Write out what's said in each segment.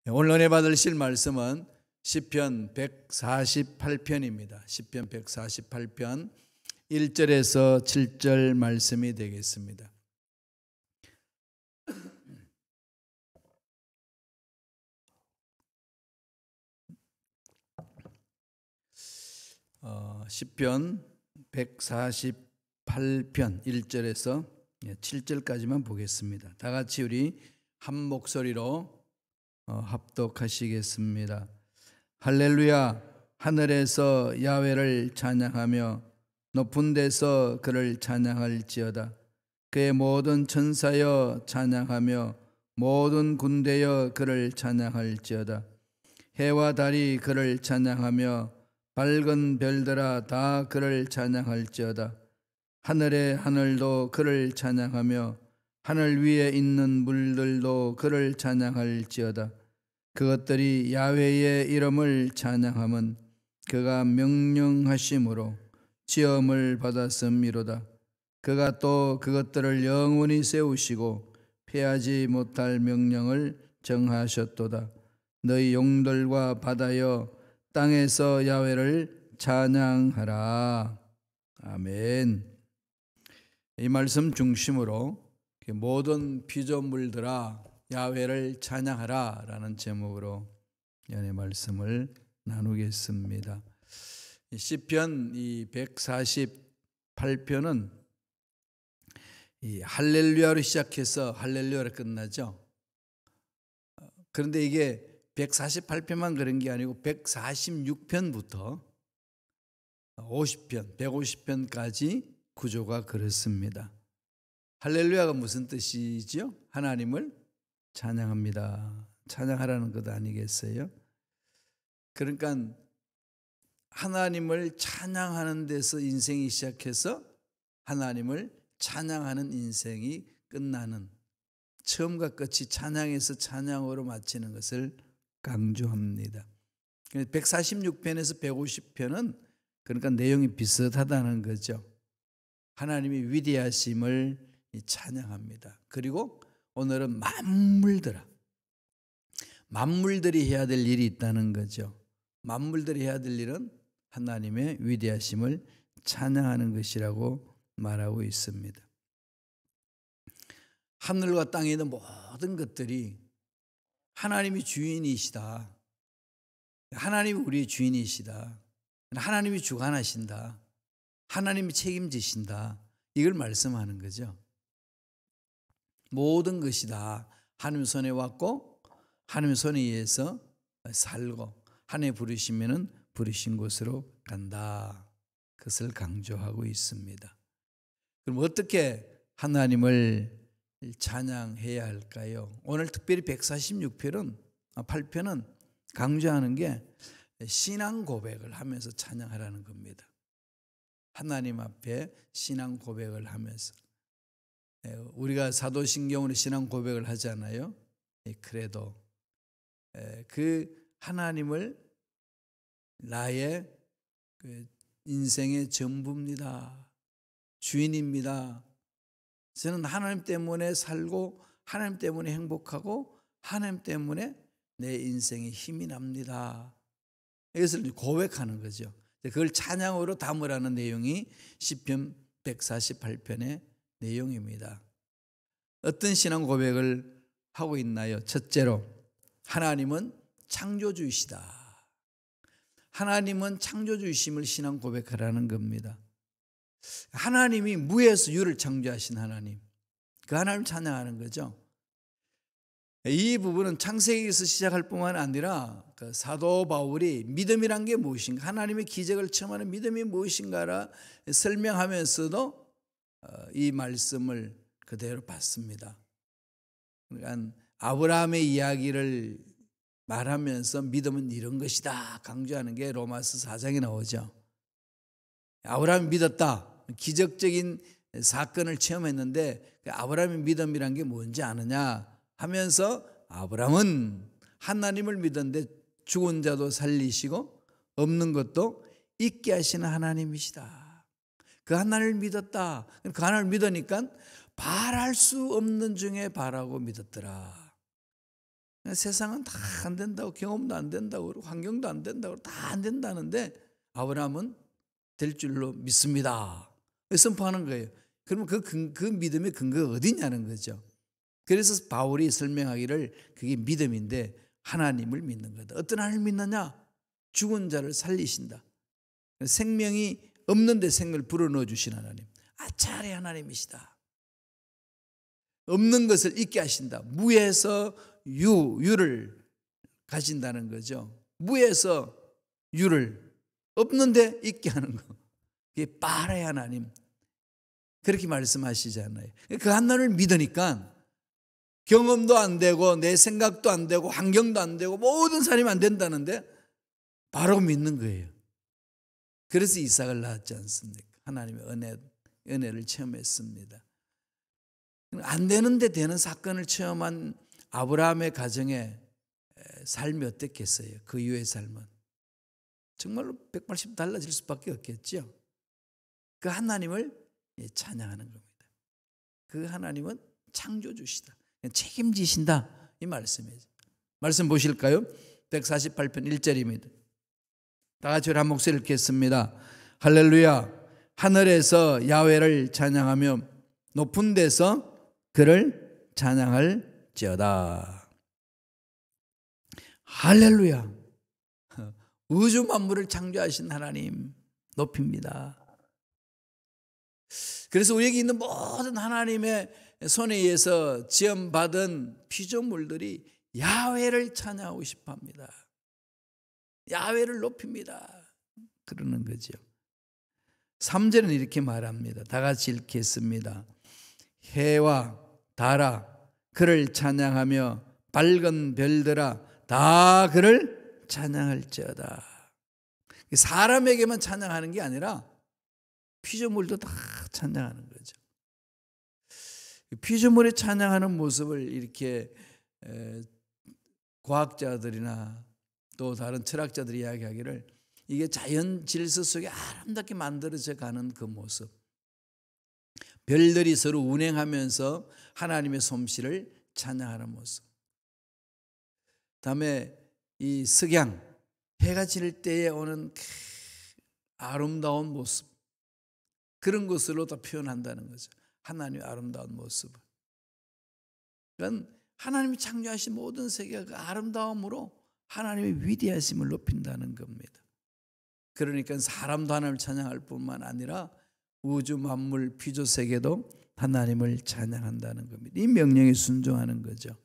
오늘 은혜 받으실 말씀은 시편 148편입니다. 시편 148편 1절에서 7절 말씀이 되겠습니다. 시편 148편 1절에서 7절까지만 보겠습니다. 다 같이 우리 한 목소리로 합독하시겠습니다. 할렐루야. 하늘에서 야훼를 찬양하며 높은 데서 그를 찬양할지어다. 그의 모든 천사여 찬양하며 모든 군대여 그를 찬양할지어다. 해와 달이 그를 찬양하며 밝은 별들아 다 그를 찬양할지어다. 하늘의 하늘도 그를 찬양하며 하늘 위에 있는 물들도 그를 찬양할지어다. 그것들이 야훼의 이름을 찬양함은 그가 명령하심으로 지음을 받았음이로다. 그가 또 그것들을 영원히 세우시고 패하지 못할 명령을 정하셨도다. 너희 용들과 바다여 땅에서 야훼를 찬양하라. 아멘. 이 말씀 중심으로 모든 피조물들아 야훼를 찬양하라 라는 제목으로 연애 말씀을 나누겠습니다. 시편 148편은 할렐루야로 시작해서 할렐루야로 끝나죠. 그런데 이게 148편만 그런 게 아니고 146편부터 50편, 150편까지 구조가 그렇습니다. 할렐루야가 무슨 뜻이죠? 하나님을 찬양합니다. 찬양하라는 것 아니겠어요? 그러니까 하나님을 찬양하는 데서 인생이 시작해서 하나님을 찬양하는 인생이 끝나는, 처음과 끝이 찬양에서 찬양으로 마치는 것을 강조합니다. 146편에서 150편은 그러니까 내용이 비슷하다는 거죠. 하나님의 위대하심을 찬양합니다. 그리고 오늘은 만물들이 해야 될 일이 있다는 거죠. 만물들이 해야 될 일은 하나님의 위대하심을 찬양하는 것이라고 말하고 있습니다. 하늘과 땅에 있는 모든 것들이 하나님이 주인이시다. 하나님이 우리의 주인이시다. 하나님이 주관하신다. 하나님이 책임지신다. 이걸 말씀하는 거죠. 모든 것이 다 하나님 손에 왔고 하나님 손에 의해서 살고 하나님 부르시면은 부르신 곳으로 간다. 그것을 강조하고 있습니다. 그럼 어떻게 하나님을 찬양해야 할까요? 오늘 특별히 146편은 강조하는 게 신앙 고백을 하면서 찬양하라는 겁니다. 하나님 앞에 신앙 고백을 하면서 우리가 사도신경으로 신앙 고백을 하잖아요. 그래도 그 하나님을 나의 인생의 전부입니다. 주인입니다. 저는 하나님 때문에 살고 하나님 때문에 행복하고 하나님 때문에 내 인생에 힘이 납니다. 이것을 고백하는 거죠. 그걸 찬양으로 담으라는 내용이 시편 148편의 내용입니다. 어떤 신앙 고백을 하고 있나요? 첫째로 하나님은 창조주이시다. 하나님은 창조주이심을 신앙 고백하라는 겁니다. 하나님이 무에서 유를 창조하신 하나님, 그 하나님 찬양하는 거죠. 이 부분은 창세기에서 시작할 뿐만 아니라 사도 바울이 믿음이란 게 무엇인가, 하나님의 기적을 체험하는 믿음이 무엇인가라 설명하면서도 이 말씀을 그대로 받습니다. 그러니까 아브라함의 이야기를 말하면서 믿음은 이런 것이다 강조하는 게 로마서 4장에 나오죠. 아브라함이 믿었다. 기적적인 사건을 체험했는데 아브라함의 믿음이란 게 뭔지 아느냐 하면서 아브라함은 하나님을 믿었는데 죽은 자도 살리시고 없는 것도 있게 하시는 하나님이시다. 그 하나님을 믿었다. 그 하나님을 믿으니까 바랄 수 없는 중에 바라고 믿었더라. 세상은 다 안 된다고, 경험도 안 된다고 그러고 환경도 안 된다고 다 안 된다는데 아브라함은 될 줄로 믿습니다. 선포하는 거예요. 그러면 그 믿음의 근거가 어디냐는 거죠. 그래서 바울이 설명하기를 그게 믿음인데 하나님을 믿는 거다. 어떤 하나님을 믿느냐? 죽은 자를 살리신다. 생명이 없는데 생명을 불어넣어 주신 하나님. 아차리 하나님이시다. 없는 것을 있게 하신다. 무에서 유를 가진다는 거죠. 무에서 유를 없는데 있게 하는 거. 그게 빠르의 하나님. 그렇게 말씀하시잖아요. 그 하나님을 믿으니까 경험도 안 되고 내 생각도 안 되고 환경도 안 되고 모든 사람이 안 된다는데 바로 믿는 거예요. 그래서 이삭을 낳았지 않습니까? 하나님의 은혜를 체험했습니다. 안 되는데 되는 사건을 체험한 아브라함의 가정의 삶이 어땠겠어요? 그 이후의 삶은 정말로 180도 달라질 수밖에 없겠죠. 그 하나님을 찬양하는 겁니다. 그 하나님은 창조주시다. 책임지신다. 이 말씀이죠. 말씀 보실까요? 148편 1절입니다. 다 같이 한 목소리 읽겠습니다. 할렐루야. 하늘에서 야훼를 찬양하며 높은 데서 그를 찬양할지어다. 할렐루야. 우주 만물을 창조하신 하나님 높입니다. 그래서 우리에게 있는 모든 하나님의 손에 의해서 지음받은 피조물들이 야훼를 찬양하고 싶어합니다. 야훼를 높입니다. 그러는 거죠. 3절은 이렇게 말합니다. 다 같이 읽겠습니다. 해와 달아 그를 찬양하며 밝은 별들아 다 그를 찬양할지어다. 사람에게만 찬양하는 게 아니라 피조물도 다 찬양하는 거죠. 피조물이 찬양하는 모습을 이렇게 과학자들이나 또 다른 철학자들이 이야기하기를 이게 자연 질서 속에 아름답게 만들어져 가는 그 모습, 별들이 서로 운행하면서 하나님의 솜씨를 찬양하는 모습, 다음에 이 석양, 해가 질 때에 오는 아름다운 모습, 그런 것으로 다 표현한다는 거죠. 하나님의 아름다운 모습을. 그러니까 하나님이 창조하신 모든 세계가 그 아름다움으로 하나님의 위대하심을 높인다는 겁니다. 그러니까 사람도 하나님을 찬양할 뿐만 아니라 우주 만물 피조 세계도 하나님을 찬양한다는 겁니다. 이 명령에 순종하는 거죠.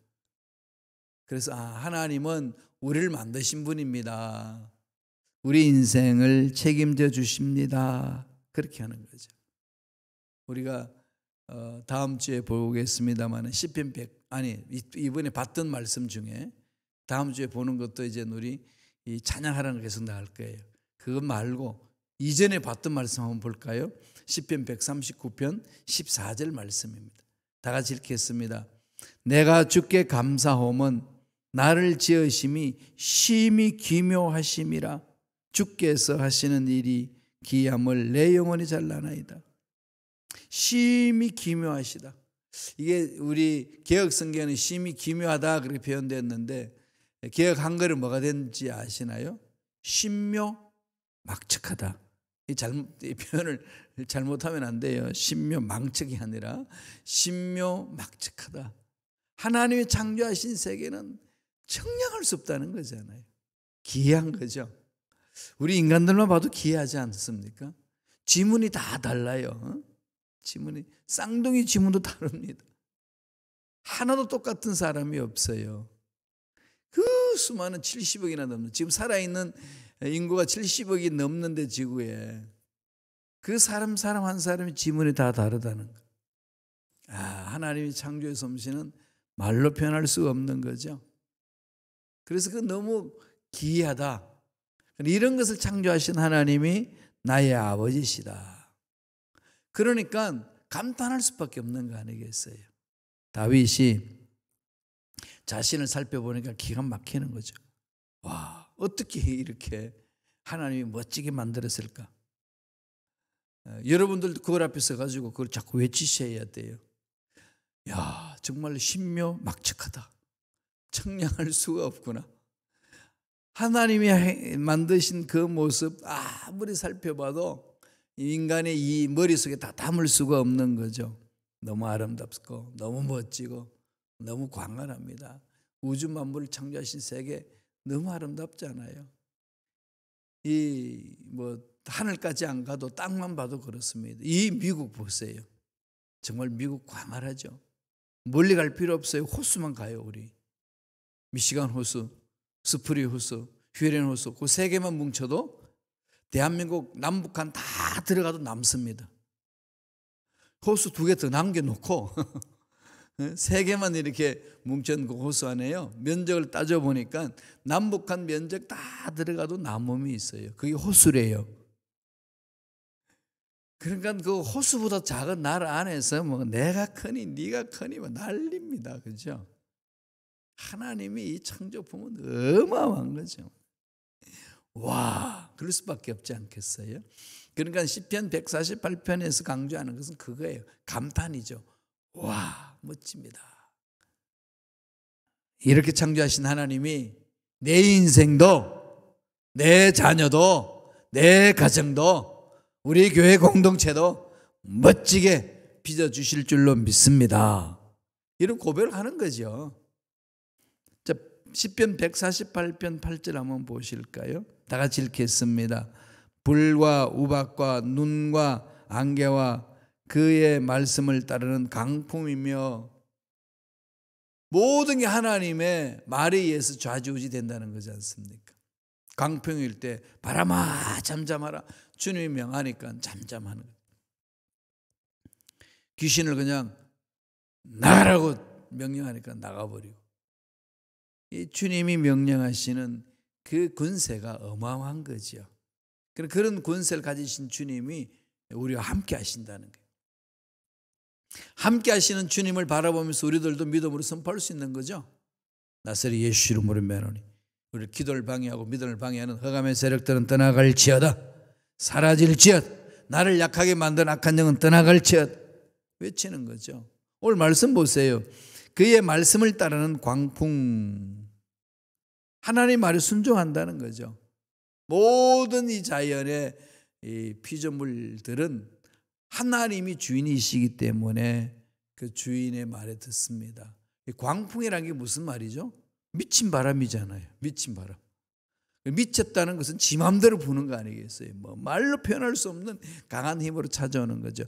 그래서 하나님은 우리를 만드신 분입니다. 우리 인생을 책임져 주십니다. 그렇게 하는 거죠. 우리가 다음 주에 보겠습니다만 시편 100 이번에 봤던 말씀 중에 다음 주에 보는 것도 이제 우리 이 찬양하라는 계속 나올 거예요. 그것 말고 이전에 봤던 말씀 한번 볼까요? 시편 139편 14절 말씀입니다. 다 같이 읽겠습니다. 내가 주께 감사함은 나를 지으심이 심히 기묘하심이라. 주께서 하시는 일이 기함을 내 영혼이 잘나나이다. 심히 기묘하시다. 이게 우리 개혁 성경에는 심히 기묘하다 그렇게 표현됐는데 개혁 한글은 뭐가 된지 아시나요? 신묘막측하다. 이 표현을 잘못하면 안 돼요. 신묘망측이 아니라 신묘막측하다. 하나님이 창조하신 세계는 청량할 수 없다는 거잖아요. 기이한 거죠. 우리 인간들만 봐도 기이하지 않습니까? 지문이 다 달라요. 지문이 쌍둥이 지문도 다릅니다. 하나도 똑같은 사람이 없어요. 그 수많은 70억이나 넘는, 지금 살아있는 인구가 70억이 넘는데 지구에 그 사람 한 사람의 지문이 다 다르다는 거. 하나님이 창조의 솜씨는 말로 표현할 수가 없는 거죠. 그래서 그 너무 기이하다. 이런 것을 창조하신 하나님이 나의 아버지시다. 그러니까 감탄할 수밖에 없는 거 아니겠어요? 다윗이 자신을 살펴보니까 기가 막히는 거죠. 와, 어떻게 이렇게 하나님이 멋지게 만들었을까? 여러분들도 그걸 앞에 서가지고 그걸 자꾸 외치셔야 돼요. 야, 정말 신묘막측하다. 청량할 수가 없구나. 하나님이 만드신 그 모습 아무리 살펴봐도 인간의 이 머릿속에 다 담을 수가 없는 거죠. 너무 아름답고 너무 멋지고 너무 광활합니다. 우주 만물을 창조하신 세계 너무 아름답잖아요. 이 하늘까지 안 가도 땅만 봐도 그렇습니다. 이 미국 보세요. 정말 미국 광활하죠. 멀리 갈 필요 없어요. 호수만 가요. 우리 미시간 호수, 스프리 호수, 휴레인 호수 그 세 개만 뭉쳐도 대한민국 남북한 다 들어가도 남습니다. 호수 2개 더 남겨놓고 세 개만 이렇게 뭉쳐놓은 그 호수 안에요. 면적을 따져보니까 남북한 면적 다 들어가도 남음이 있어요. 그게 호수래요. 그러니까 그 호수보다 작은 나라 안에서 내가 크니 네가 크니 난립니다. 그죠? 하나님이 이 창조품은 어마어마한 거죠. 와, 그럴 수밖에 없지 않겠어요? 그러니까 시편 148편에서 강조하는 것은 그거예요. 감탄이죠. 와, 멋집니다. 이렇게 창조하신 하나님이 내 인생도, 내 자녀도, 내 가정도, 우리 교회 공동체도 멋지게 빚어주실 줄로 믿습니다. 이런 고백을 하는 거죠. 자, 시편 148편 8절 한번 보실까요? 다 같이 읽겠습니다. 불과 우박과 눈과 안개와 그의 말씀을 따르는 강풍이며 모든 게 하나님의 말에 의해서 좌지우지 된다는 거지 않습니까? 강풍일 때 바람아 잠잠하라 주님이 명하니까 잠잠하는 거예요. 귀신을 그냥 나가라고 명령하니까 나가버리고 이 주님이 명령하시는 그 권세가 어마어마한 거죠. 그런 권세를 가지신 주님이 우리와 함께 하신다는 거예요. 함께 하시는 주님을 바라보면서 우리들도 믿음으로 선포할 수 있는 거죠. 나사렛 예수 이름으로 명하노니 우리 기도를 방해하고 믿음을 방해하는 흑암의 세력들은 떠나갈지어다. 사라질지어다. 나를 약하게 만든 악한 영은 떠나갈지어다. 외치는 거죠. 오늘 말씀 보세요. 그의 말씀을 따르는 광풍. 하나님 말에 순종한다는 거죠. 모든 이 자연의 이 피조물들은 하나님이 주인이시기 때문에 그 주인의 말에 듣습니다. 광풍이라는 게 무슨 말이죠? 미친 바람이잖아요. 미친 바람. 미쳤다는 것은 지 마음대로 부는 거 아니겠어요? 말로 표현할 수 없는 강한 힘으로 찾아오는 거죠.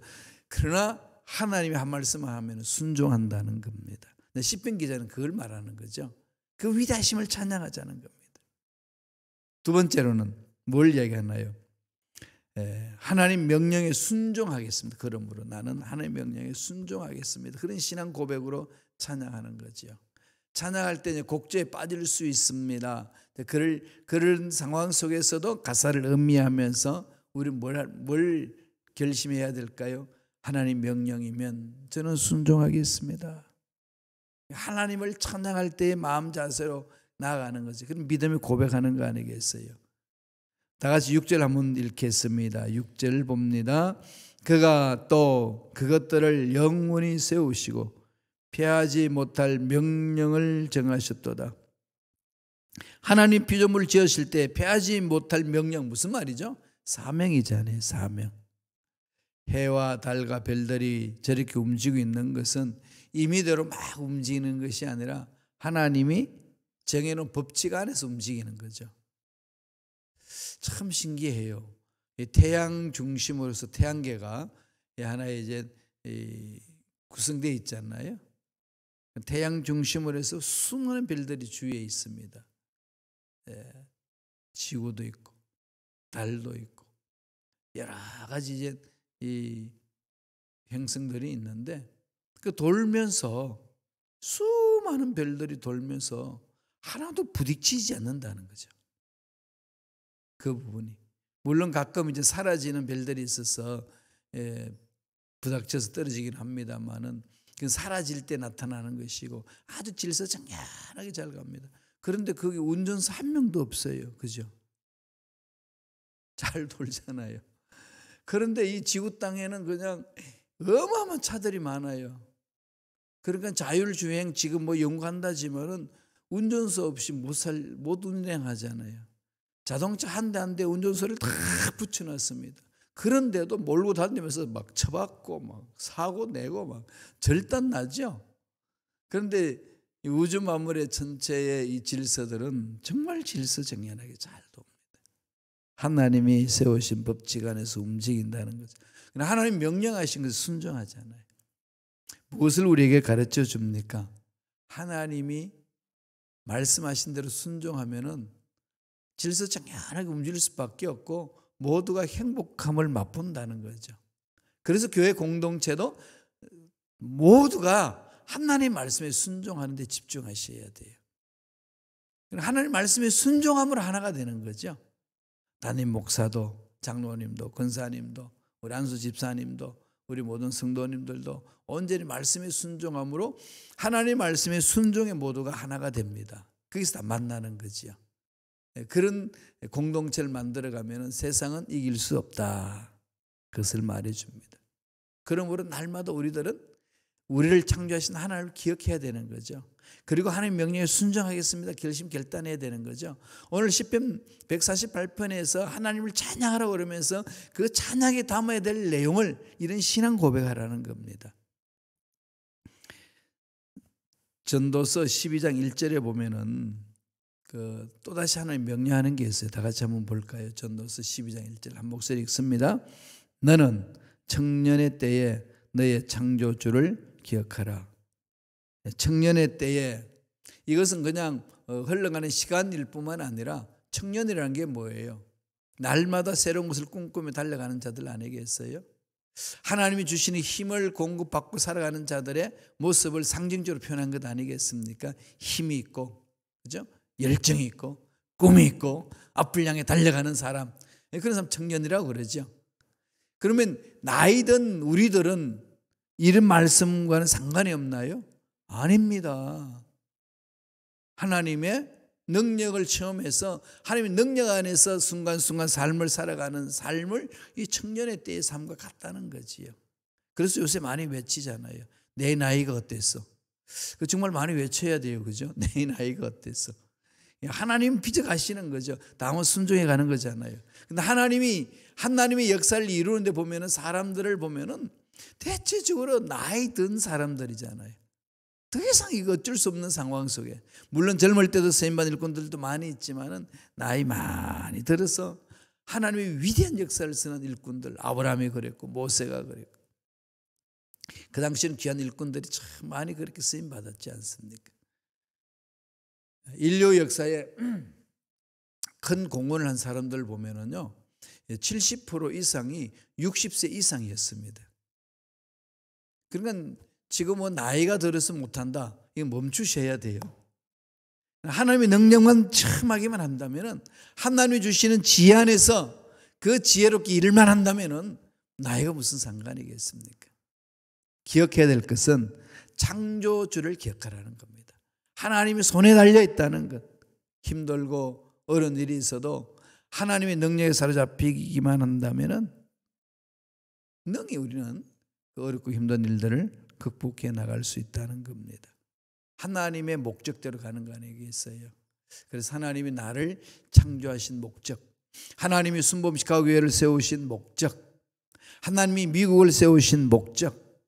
그러나 하나님이 한 말씀을 하면 순종한다는 겁니다. 시편 기자는 그걸 말하는 거죠. 그 위대하심을 찬양하자는 겁니다. 두 번째로는 뭘 이야기하나요? 하나님 명령에 순종하겠습니다. 그러므로 나는 하나님 명령에 순종하겠습니다. 그런 신앙 고백으로 찬양하는 거죠. 찬양할 때 곡조에 빠질 수 있습니다. 그런 상황 속에서도 가사를 음미하면서 우리 뭘 결심해야 될까요? 하나님 명령이면 저는 순종하겠습니다. 하나님을 찬양할 때의 마음 자세로 나아가는 거죠. 그럼 믿음이 고백하는 거 아니겠어요? 다 같이 6절 한번 읽겠습니다. 6절 봅니다. 그가 또 그것들을 영원히 세우시고 피하지 못할 명령을 정하셨도다. 하나님 피조물 지으실 때 피하지 못할 명령 무슨 말이죠? 사명이잖아요. 사명. 해와 달과 별들이 저렇게 움직이고 있는 것은 임의대로 막 움직이는 것이 아니라 하나님이 정해놓은 법칙 안에서 움직이는 거죠. 참 신기해요. 태양 중심으로서 태양계가 하나의 이제 구성되어 있잖아요. 태양 중심으로 해서 수많은 별들이 주위에 있습니다. 지구도 있고 달도 있고 여러 가지 이제 이 행성들이 있는데 그 돌면서 수많은 별들이 돌면서 하나도 부딪히지 않는다는 거죠. 그 부분이 물론 가끔 이제 사라지는 별들이 있어서 부닥쳐서 떨어지긴 합니다만은 그 사라질 때 나타나는 것이고 아주 질서정연하게 잘 갑니다. 그런데 거기 운전사 한 명도 없어요. 그죠? 잘 돌잖아요. 그런데 이 지구 땅에는 그냥 어마어마한 차들이 많아요. 그러니까 자율주행 지금 연구한다지만은 운전수 없이 못 운행하잖아요. 자동차 한 대 한 대 운전소를 다 붙여놨습니다. 그런데도 몰고 다니면서 막 쳐박고 막 사고 내고 막 절단 나죠. 그런데 이 우주 만물의 전체의 이 질서들은 정말 질서정연하게 잘 돕니다. 하나님이 세우신 법칙 안에서 움직인다는 거죠. 하나님 명령하신 것을 순종하잖아요. 무엇을 우리에게 가르쳐 줍니까? 하나님이 말씀하신 대로 순종하면은 질서정연하게 움직일 수밖에 없고 모두가 행복함을 맛본다는 거죠. 그래서 교회 공동체도 모두가 하나님 말씀에 순종하는 데 집중하셔야 돼요. 하나님 말씀에 순종함으로 하나가 되는 거죠. 담임 목사도, 장로님도, 권사님도, 우리 안수 집사님도, 우리 모든 성도님들도 온전히 말씀에 순종함으로 하나님 말씀에 순종해 모두가 하나가 됩니다. 거기서 다 만나는 거지요. 그런 공동체를 만들어가면 세상은 이길 수 없다. 그것을 말해줍니다. 그러므로 날마다 우리들은 우리를 창조하신 하나님을 기억해야 되는 거죠. 그리고 하나님 명령에 순종하겠습니다. 결심 결단해야 되는 거죠. 오늘 시편 148편에서 하나님을 찬양하라고 그러면서 그 찬양에 담아야 될 내용을 이런 신앙 고백하라는 겁니다. 전도서 12장 1절에 보면은 또다시 하나님 명령하는 게 있어요. 다 같이 한번 볼까요? 전도서 12장 1절 한 목소리 읽습니다. 너는 청년의 때에 너의 창조주를 기억하라. 청년의 때에 이것은 그냥 흘러가는 시간일 뿐만 아니라 청년이라는 게 뭐예요? 날마다 새로운 것을 꿈꾸며 달려가는 자들 아니겠어요? 하나님이 주시는 힘을 공급받고 살아가는 자들의 모습을 상징적으로 표현한 것 아니겠습니까? 힘이 있고, 그죠? 열정이 있고, 꿈이 있고, 앞을 향해 달려가는 사람. 그런 사람 청년이라고 그러죠. 그러면 나이든 우리들은 이런 말씀과는 상관이 없나요? 아닙니다. 하나님의 능력을 체험해서 하나님의 능력 안에서 순간순간 삶을 살아가는 삶을 이 청년의 때의 삶과 같다는 거지요. 그래서 요새 많이 외치잖아요. 내 나이가 어땠어? 그 정말 많이 외쳐야 돼요. 그죠? 내 나이가 어땠어? 하나님 빚어가시는 거죠. 다음은 순종해 가는 거잖아요. 근데 하나님의 역사를 이루는데 보면은 사람들을 보면은 대체적으로 나이 든 사람들이잖아요. 더 이상 이거 어쩔 수 없는 상황 속에 물론 젊을 때도 쓰임받은 일꾼들도 많이 있지만은 나이 많이 들어서 하나님의 위대한 역사를 쓰는 일꾼들 아브라함이 그랬고 모세가 그랬고 그 당시에는 귀한 일꾼들이 참 많이 그렇게 쓰임받았지 않습니까? 인류 역사에 큰 공헌을 한 사람들 보면은요 70% 이상이 60세 이상이었습니다. 그러니까 지금 뭐 나이가 들어서 못한다. 이거 멈추셔야 돼요. 하나님의 능력만 참하기만 한다면은 하나님이 주시는 지혜 안에서 그 지혜롭게 일만 한다면은 나이가 무슨 상관이겠습니까? 기억해야 될 것은 창조주를 기억하라는 겁니다. 하나님이 손에 달려 있다는 것. 힘들고 어려운 일이 있어도 하나님의 능력에 사로잡히기만 한다면은 능히 우리는 그 어렵고 힘든 일들을 극복해 나갈 수 있다는 겁니다. 하나님의 목적대로 가는 거 아니겠어요? 그래서 하나님이 나를 창조하신 목적, 하나님이 순범시카교회를 세우신 목적, 하나님이 미국을 세우신 목적,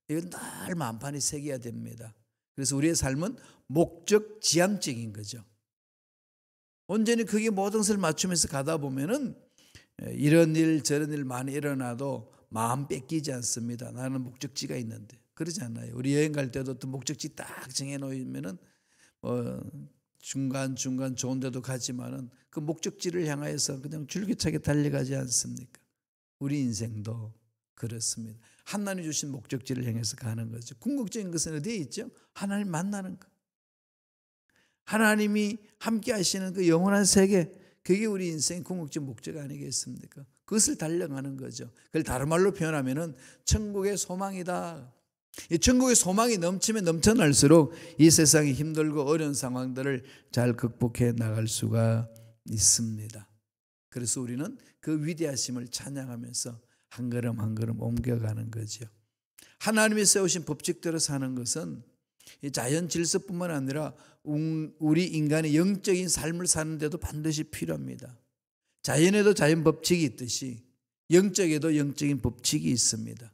이건 늘 만판에 새겨야 됩니다. 그래서 우리의 삶은 목적 지향적인 거죠. 온전히 그게 모든 것을 맞추면서 가다 보면은 이런 일 저런 일 많이 일어나도 마음 뺏기지 않습니다. 나는 목적지가 있는데. 그러지 않아요. 우리 여행 갈 때도 또 목적지 딱 정해놓으면은 중간 좋은 데도 가지만은 그 목적지를 향하여서 그냥 줄기차게 달려가지 않습니까? 우리 인생도 그렇습니다. 하나님 주신 목적지를 향해서 가는 거죠. 궁극적인 것은 어디에 있죠? 하나님 만나는 것. 하나님이 함께 하시는 그 영원한 세계, 그게 우리 인생의 궁극적 목적 아니겠습니까? 그것을 달려가는 거죠. 그걸 다른 말로 표현하면은 천국의 소망이다. 이 천국의 소망이 넘치면 넘쳐날수록 이 세상이 힘들고 어려운 상황들을 잘 극복해 나갈 수가 있습니다. 그래서 우리는 그 위대하심을 찬양하면서 한 걸음 한 걸음 옮겨가는 거죠. 하나님이 세우신 법칙대로 사는 것은 이 자연 질서뿐만 아니라 우리 인간의 영적인 삶을 사는데도 반드시 필요합니다. 자연에도 자연 법칙이 있듯이 영적에도 영적인 법칙이 있습니다.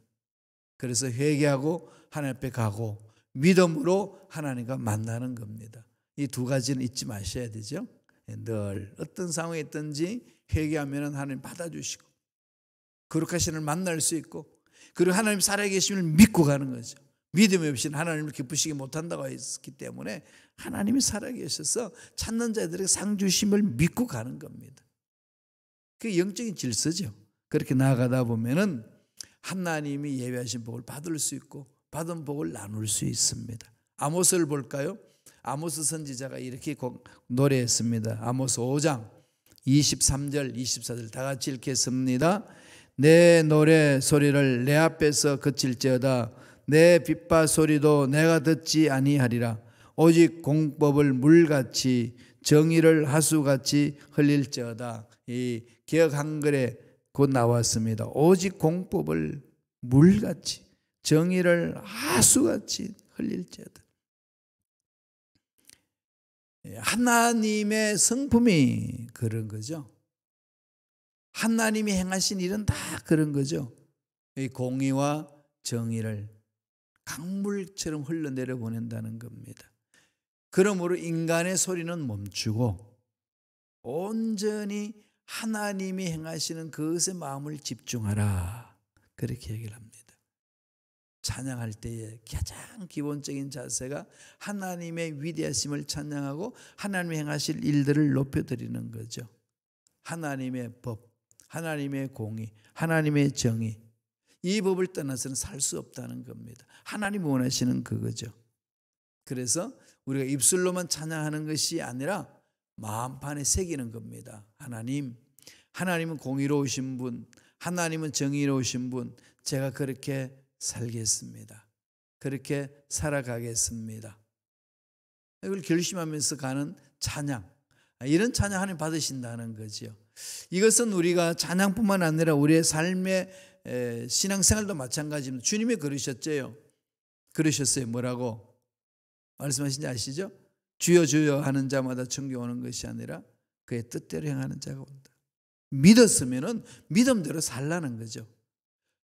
그래서 회개하고 하나님 앞에 가고 믿음으로 하나님과 만나는 겁니다. 이 두 가지는 잊지 마셔야 되죠. 늘 어떤 상황에 있든지 회개하면 하나님 받아주시고 거룩하신 만날 수 있고, 그리고 하나님 살아계심을 믿고 가는 거죠. 믿음이 없이는 하나님을 기쁘시게 못한다고 했기 때문에 하나님이 살아계셔서 찾는 자들에게 상 주심을 믿고 가는 겁니다. 그게 영적인 질서죠. 그렇게 나아가다 보면은 하나님이 예비하신 복을 받을 수 있고 받은 복을 나눌 수 있습니다. 아모스를 볼까요? 아모스 선지자가 이렇게 노래했습니다. 아모스 5장 23절 24절 다 같이 읽겠습니다. 내 노래 소리를 내 앞에서 그칠지어다. 내 빗바 소리도 내가 듣지 아니하리라. 오직 공법을 물같이 정의를 하수같이 흘릴지어다. 이 개역 한글에 곧 나왔습니다. 오직 공법을 물같이 정의를 하수같이 흘릴지어다. 하나님의 성품이 그런 거죠. 하나님이 행하신 일은 다 그런 거죠. 이 공의와 정의를 강물처럼 흘러내려 보낸다는 겁니다. 그러므로 인간의 소리는 멈추고 온전히 하나님이 행하시는 그것에 마음을 집중하라. 그렇게 얘기를 합니다. 찬양할 때에 가장 기본적인 자세가 하나님의 위대하심을 찬양하고 하나님이 행하실 일들을 높여드리는 거죠. 하나님의 법, 하나님의 공의, 하나님의 정의, 이 법을 떠나서는 살 수 없다는 겁니다. 하나님 원하시는 그거죠. 그래서 우리가 입술로만 찬양하는 것이 아니라 마음판에 새기는 겁니다. 하나님은 공의로우신 분, 하나님은 정의로우신 분, 제가 그렇게 살겠습니다. 그렇게 살아가겠습니다. 이걸 결심하면서 가는 찬양, 이런 찬양 하나님 받으신다는 거죠. 이것은 우리가 찬양뿐만 아니라 우리의 삶의 신앙생활도 마찬가지입니다. 주님이 그러셨어요. 뭐라고 말씀하신지 아시죠? 주여 주여 하는 자마다 천국에 오는 것이 아니라 그의 뜻대로 행하는 자가 온다. 믿었으면 믿음대로 살라는 거죠.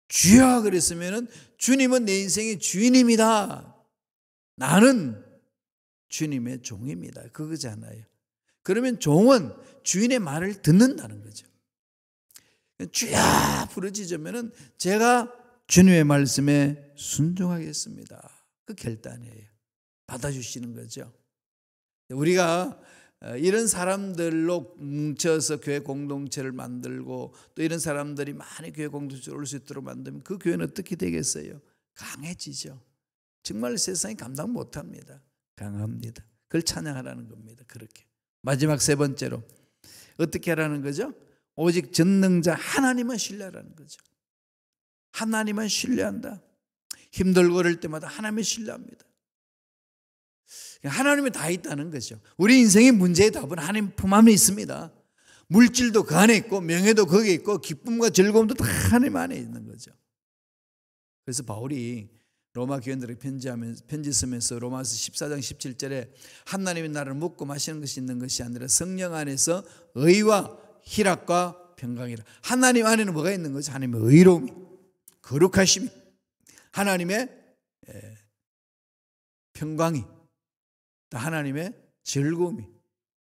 주여 그랬으면 주님은 내 인생의 주인입니다. 나는 주님의 종입니다. 그거잖아요. 그러면 종은 주인의 말을 듣는다는 거죠. 주여 부르짖으면 제가 주님의 말씀에 순종하겠습니다. 그 결단이에요. 받아주시는 거죠. 우리가 이런 사람들로 뭉쳐서 교회 공동체를 만들고 또 이런 사람들이 많이 교회 공동체에 올 수 있도록 만들면 그 교회는 어떻게 되겠어요? 강해지죠. 정말 세상이 감당 못합니다. 강합니다. 그걸 찬양하라는 겁니다. 그렇게. 마지막 세 번째로 어떻게 하라는 거죠? 오직 전능자 하나님만 신뢰하라는 거죠. 하나님만 신뢰한다. 힘들고 어릴 때마다 하나님을 신뢰합니다. 하나님이 다 있다는 거죠. 우리 인생의 문제의 답은 하나님 품 안에 있습니다. 물질도 그 안에 있고 명예도 거기에 있고 기쁨과 즐거움도 다 하나님 안에 있는 거죠. 그래서 바울이 로마 교인들에게 편지 쓰면서 로마서 14장 17절에 하나님이 나를 먹고 마시는 것이 있는 것이 아니라 성령 안에서 의와 희락과 평강이라. 하나님 안에는 뭐가 있는 거죠? 하나님의 의로움이, 거룩하심이, 하나님의 평강이, 하나님의 즐거움이.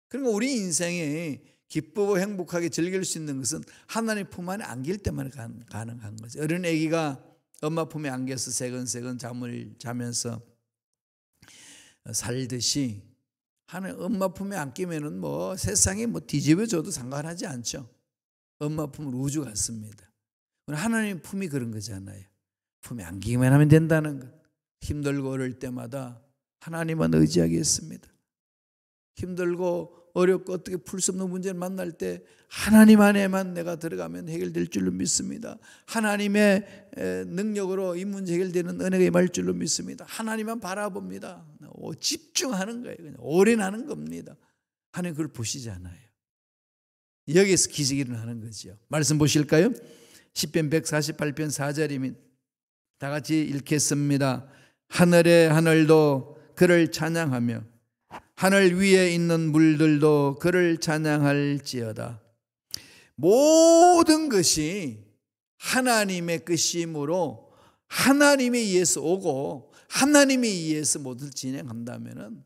그러니까 우리 인생에 기쁘고 행복하게 즐길 수 있는 것은 하나님 품 안에 안길 때만 가능한 거죠. 어린 아기가 엄마 품에 안겨서 새근새근 잠을 자면서 살듯이 하나님 엄마 품에 안기면은 뭐 세상에 뭐 뒤집어져도 상관하지 않죠. 엄마 품은 우주 같습니다. 하나님 품이 그런 거잖아요. 품에 안기기만 하면 된다는 것. 힘들고 어려울 때마다 하나님만 의지하겠습니다. 힘들고 어렵고 어떻게 풀 수 없는 문제를 만날 때 하나님 안에만 내가 들어가면 해결될 줄로 믿습니다. 하나님의 능력으로 이 문제 해결되는 은혜가 임할 줄로 믿습니다. 하나님만 바라봅니다. 집중하는 거예요. 그냥 올인하는 겁니다. 하나님 그걸 보시잖아요. 여기에서 기적이 일어나는 거죠. 말씀 보실까요? 시편 148편 4절이면 다 같이 읽겠습니다. 하늘의 하늘도 그를 찬양하며 하늘 위에 있는 물들도 그를 찬양할지어다. 모든 것이 하나님의 것이므로 하나님에 의해서 오고 하나님에 의해서 모두 진행한다면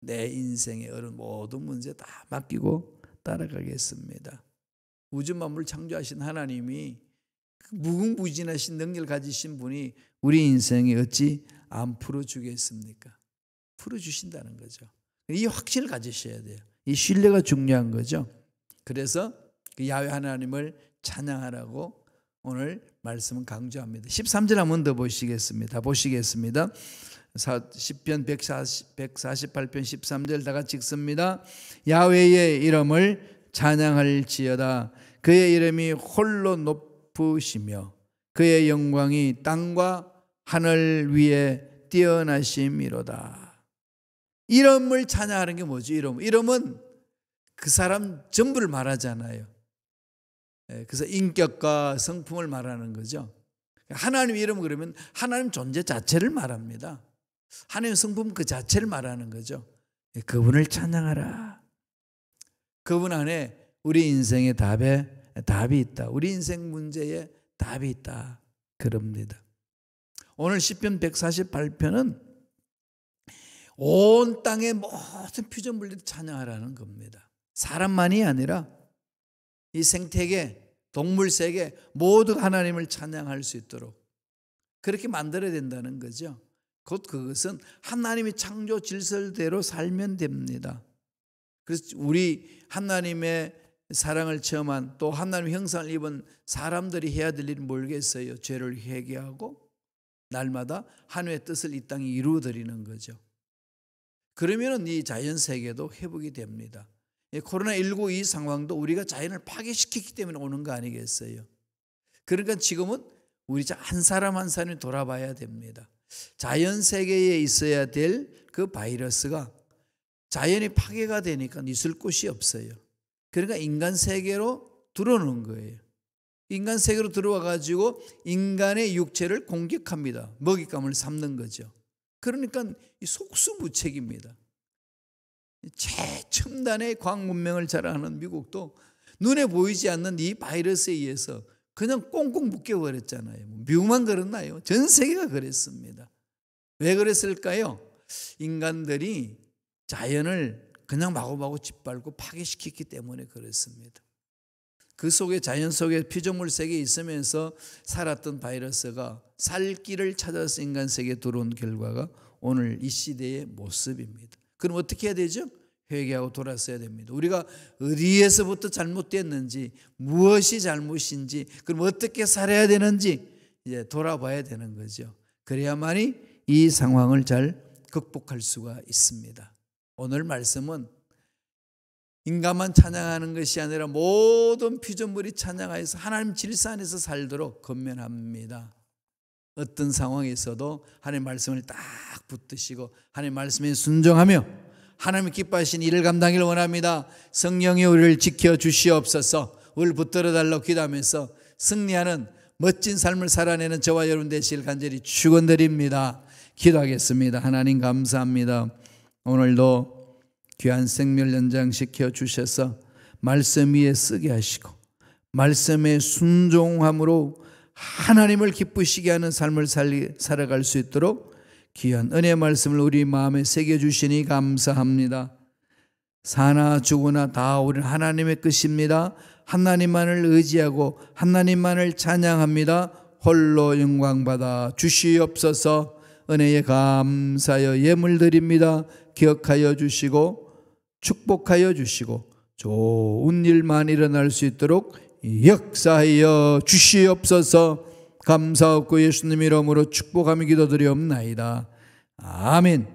내 인생의 모든 문제 다 맡기고 따라가겠습니다. 우주 만물 창조하신 하나님이 무궁무진하신 능력을 가지신 분이 우리 인생에 어찌 안 풀어주겠습니까? 풀어주신다는 거죠. 이 확신을 가지셔야 돼요. 이 신뢰가 중요한 거죠. 그래서 그 야훼 하나님을 찬양하라고 오늘 말씀은 강조합니다. 13절 한번 더 보시겠습니다. 시편 148편 13절 다 같이 읽습니다. 야훼의 이름을 찬양할지어다. 그의 이름이 홀로 높으시며 그의 영광이 땅과 하늘 위에 뛰어나심이로다. 이름을 찬양하는 게 뭐죠? 이름은 그 사람 전부를 말하잖아요. 그래서 인격과 성품을 말하는 거죠. 하나님 이름 그러면 하나님 존재 자체를 말합니다. 하나님 성품 그 자체를 말하는 거죠. 그분을 찬양하라. 그분 안에 우리 인생의 답이 있다. 우리 인생 문제에 답이 있다. 그럽니다. 오늘 시편 148편은 온 땅의 모든 피조물들이 찬양하라는 겁니다. 사람만이 아니라 이 생태계, 동물세계 모두 하나님을 찬양할 수 있도록 그렇게 만들어야 된다는 거죠. 곧 그것은 하나님의 창조 질서대로 살면 됩니다. 그래서 우리 하나님의 사랑을 체험한 또 하나님의 형상을 입은 사람들이 해야 될 일은 뭘겠어요? 죄를 회개하고 날마다 하나님의 뜻을 이 땅에 이루어드리는 거죠. 그러면 이 자연세계도 회복이 됩니다. 코로나19 이 상황도 우리가 자연을 파괴시켰기 때문에 오는 거 아니겠어요? 그러니까 지금은 우리 한 사람 한 사람이 돌아봐야 됩니다. 자연세계에 있어야 될 그 바이러스가 자연이 파괴가 되니까 있을 곳이 없어요. 그러니까 인간 세계로 들어오는 거예요. 인간 세계로 들어와 가지고 인간의 육체를 공격합니다. 먹잇감을 삼는 거죠. 그러니까 속수무책입니다. 최첨단의 과학 문명을 자랑하는 미국도 눈에 보이지 않는 이 바이러스에 의해서 그냥 꽁꽁 묶여버렸잖아요. 미국만 그랬나요? 전 세계가 그랬습니다. 왜 그랬을까요? 인간들이 자연을 그냥 마구마구 짓밟고 파괴시켰기 때문에 그렇습니다. 그 속에 자연 속에 피조물 세계에 있으면서 살았던 바이러스가 살 길을 찾아서 인간 세계에 들어온 결과가 오늘 이 시대의 모습입니다. 그럼 어떻게 해야 되죠? 회개하고 돌아서야 됩니다. 우리가 어디에서부터 잘못됐는지, 무엇이 잘못인지, 그럼 어떻게 살아야 되는지 이제 돌아봐야 되는 거죠. 그래야만이 이 상황을 잘 극복할 수가 있습니다. 오늘 말씀은 인간만 찬양하는 것이 아니라 모든 피조물이 찬양하여서 하나님 질서 안에서 살도록 권면합니다. 어떤 상황에서도 하나님 말씀을 딱 붙드시고 하나님 말씀에 순종하며 하나님 기뻐하신 일을 감당하기를 원합니다. 성령이 우리를 지켜주시옵소서. 우리를 붙들어 달라고 기도하면서 승리하는 멋진 삶을 살아내는 저와 여러분 되시길 간절히 축원드립니다. 기도하겠습니다. 하나님 감사합니다. 오늘도 귀한 생명 연장시켜 주셔서 말씀 위에 쓰게 하시고 말씀에 순종함으로 하나님을 기쁘시게 하는 삶을 살아갈 수 있도록 귀한 은혜의 말씀을 우리 마음에 새겨주시니 감사합니다. 사나 죽으나 다 우리는 하나님의 것입니다. 하나님만을 의지하고 하나님만을 찬양합니다. 홀로 영광받아 주시옵소서. 은혜에 감사하여 예물 드립니다. 기억하여 주시고 축복하여 주시고 좋은 일만 일어날 수 있도록 역사하여 주시옵소서. 감사하고 예수님 이름으로 축복하며 기도드리옵나이다. 아멘.